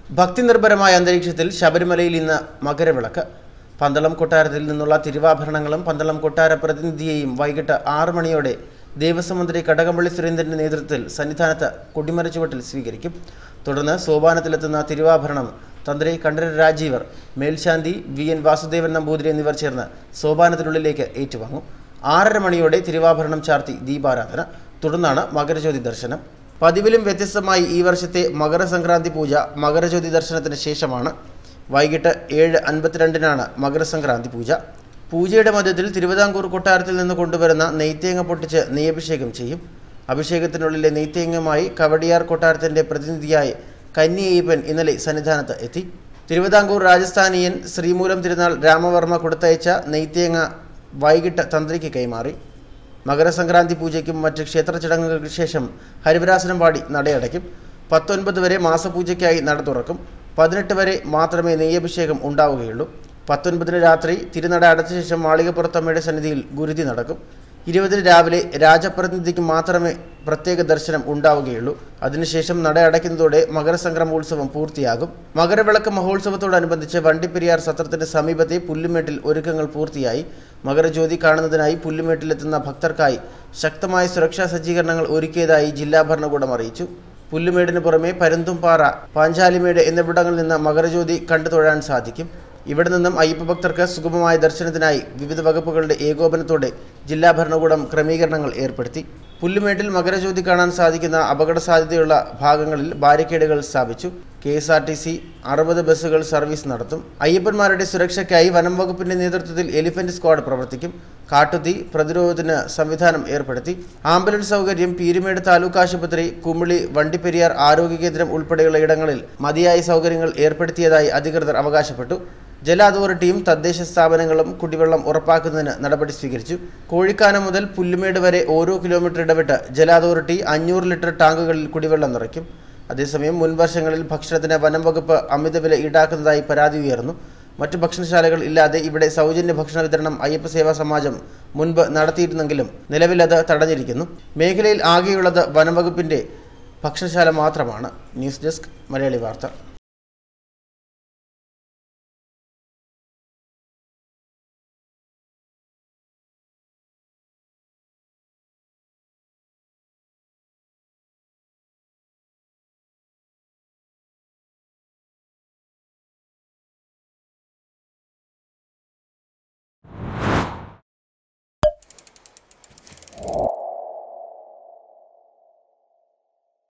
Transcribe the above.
ഭക്തിനിർഭരമായ അന്തരീക്ഷത്തിൽ ശബരിമലയിൽ ഇന്ന് മകരവിളക്ക്. പന്തളം കൊട്ടാരത്തിൽ നിന്നുള്ള തിരുവാഭരണങ്ങളും പന്തളം കൊട്ടാര പ്രതിനിധിയെയും വൈകിട്ട് 6 മണിയോടെ ദേവസ്വം മന്ത്രി കടകംപള്ളി സുരേന്ദ്രന്റെ നേതൃത്വത്തിൽ സന്നിധാനത്ത് കൊടിമരച്ചുവട്ടിൽ സ്വീകരിക്കും. തുടർന്ന് സോപാനത്തിലെത്തുന്ന തിരുവാഭരണം തന്ത്രി കണ്ഠരര് രാജീവർ, മേൽശാന്തി VN വാസുദേവൻ നമ്പൂതിരി എന്നിവർ ചേർന്ന് സോപാനത്തിനുള്ളിലേക്ക് ഏറ്റുവാങ്ങും. 6:30 മണിയോടെ തിരുവാഭരണം ചാർത്തി ദീപാരാധന. തുടർന്നാണ് മകരജ്യോതി ദർശനം. പതിവിലും വ്യത്യസ്തമായി ഈ വർഷത്തെ മകരസംക്രാന്തി പൂജ മകരജ്യോതി ദർശനത്തിന് ശേഷമാണ്. വൈകിട്ട് 7:52-നാണ് മകരസംക്രാന്തി പൂജ. പൂജയുടെ മധ്യത്തിൽ തിരുവിതാംകൂർ കൊട്ടാരത്തിൽ നിന്ന് കൊണ്ടുവരുന്ന നെയ്ത്തേങ്ങ പൊട്ടിച്ച് നെയ്യഭിഷേകം ചെയ്യും. അഭിഷേകത്തിനുള്ളിലെ നെയ്ത്തേങ്ങയുമായി കവടിയാർ കൊട്ടാരത്തിന്റെ പ്രതിനിധിയായി കന്യയ്യപ്പൻ ഇന്നലെ സന്നിധാനത്ത് എത്തി. തിരുവിതാംകൂർ രാജസ്ഥാനിയൻ ശ്രീമൂലം തിരുനാൾ രാമവർമ്മ കൊടുത്തയച്ച നെയ്ത്തേങ്ങ വൈകിട്ട് തന്ത്രിക്ക് കൈമാറി. മകരസംക്രാന്തി പൂജയ്ക്കും മറ്റ് ക്ഷേത്ര ചടങ്ങുകൾക്ക് ശേഷം ഹരിവരാസനം പാടി നടയടയ്ക്കും. 19 വരെ മാസപൂജയ്ക്കായി നട തുറക്കും. 18 വരെ മാത്രമേ നെയ്യഭിഷേകം ഉണ്ടാവുകയുള്ളൂ. 19 രാത്രി തിരുനട അടച്ച ശേഷം മാളികപ്പുറത്തമ്മയുടെ സന്നിധിയിൽ ഗുരുതി നടക്കും. 20 രാവിലെ രാജപ്രതിനിധിക്ക് മാത്രമേ പ്രത്യേക ദർശനം ഉണ്ടാവുകയുള്ളൂ. അതിനുശേഷം നട അടയ്ക്കുന്നതോടെ മകരസംക്രമോത്സവം പൂർത്തിയാകും. മകരവിളക്ക് മഹോത്സവത്തോടനുബന്ധിച്ച് വണ്ടിപ്പെരിയാർ സത്രത്തിന് സമീപത്തെ പുല്ലുമേട്ടിൽ ഒരുക്കങ്ങൾ പൂർത്തിയായി. മകരജ്യോതി കാണുന്നതിനായി പുല്ലുമേട്ടിലെത്തുന്ന ഭക്തർക്കായി ശക്തമായ സുരക്ഷാ സജ്ജീകരണങ്ങൾ ഒരുക്കിയതായി ജില്ലാ ഭരണകൂടം അറിയിച്ചു. പുല്ലുമേടിന് പുറമെ പരുന്തുംപാറ, പാഞ്ചാലിമേട് എന്നിവിടങ്ങളിൽ നിന്ന് മകരജ്യോതി കണ്ടു തൊഴാൻ സാധിക്കും. ഇവിടെ നിന്നും അയ്യപ്പ ഭക്തർക്ക് സുഗമമായ ദർശനത്തിനായി വിവിധ വകുപ്പുകളുടെ ഏകോപനത്തോടെ ജില്ലാ ഭരണകൂടം ക്രമീകരണങ്ങൾ ഏർപ്പെടുത്തി. പുല്ലുമേട്ടിൽ മകരജ്യോതി കാണാൻ സാധിക്കുന്ന അപകട സാധ്യതയുള്ള ഭാഗങ്ങളിൽ ബാരിക്കേഡുകൾ സ്ഥാപിച്ചു. KSRTC 60 ബസ്സുകൾ സർവീസ് നടത്തും. അയ്യപ്പന്മാരുടെ സുരക്ഷയ്ക്കായി വനം വകുപ്പിന്റെ നേതൃത്വത്തിൽ എലിഫന്റ് സ്ക്വാഡ് പ്രവർത്തിക്കും. കാട്ടുതീ പ്രതിരോധത്തിന് സംവിധാനം ഏർപ്പെടുത്തി. ആംബുലൻസ് സൗകര്യം പീരുമേട് താലൂക്ക് ആശുപത്രി, കുമിളി, വണ്ടിപ്പെരിയാർ ആരോഗ്യ കേന്ദ്രം ഉൾപ്പെടെയുള്ള ഇടങ്ങളിൽ മതിയായ സൗകര്യങ്ങൾ ഏർപ്പെടുത്തിയതായി അധികൃതർ അവകാശപ്പെട്ടു. ജല അതോറിറ്റിയും തദ്ദേശ സ്ഥാപനങ്ങളും കുടിവെള്ളം ഉറപ്പാക്കുന്നതിന് നടപടി സ്വീകരിച്ചു. കോഴിക്കാനം മുതൽ പുല്ലുമേട് വരെ ഓരോ കിലോമീറ്റർ ഇടവിട്ട് ജല അതോറിറ്റി 500 ലിറ്റർ ടാങ്കുകളിൽ കുടിവെള്ളം നിറയ്ക്കും. അതേസമയം മുൻവർഷങ്ങളിൽ ഭക്ഷണത്തിന് വനം വകുപ്പ് അമിതവില ഈടാക്കുന്നതായി പരാതി ഉയർന്നു. മറ്റു ഭക്ഷണശാലകൾ ഇല്ലാതെ ഇവിടെ സൗജന്യ ഭക്ഷണ വിതരണം അയ്യപ്പ സേവാ സമാജം മുൻപ് നടത്തിയിരുന്നെങ്കിലും നിലവിൽ അത് തടഞ്ഞിരിക്കുന്നു. മേഖലയിൽ ആകെയുള്ളത് വനം വകുപ്പിന്റെ ഭക്ഷണശാല മാത്രമാണ്. ന്യൂസ് ഡെസ്ക് മലയാളി വാർത്ത.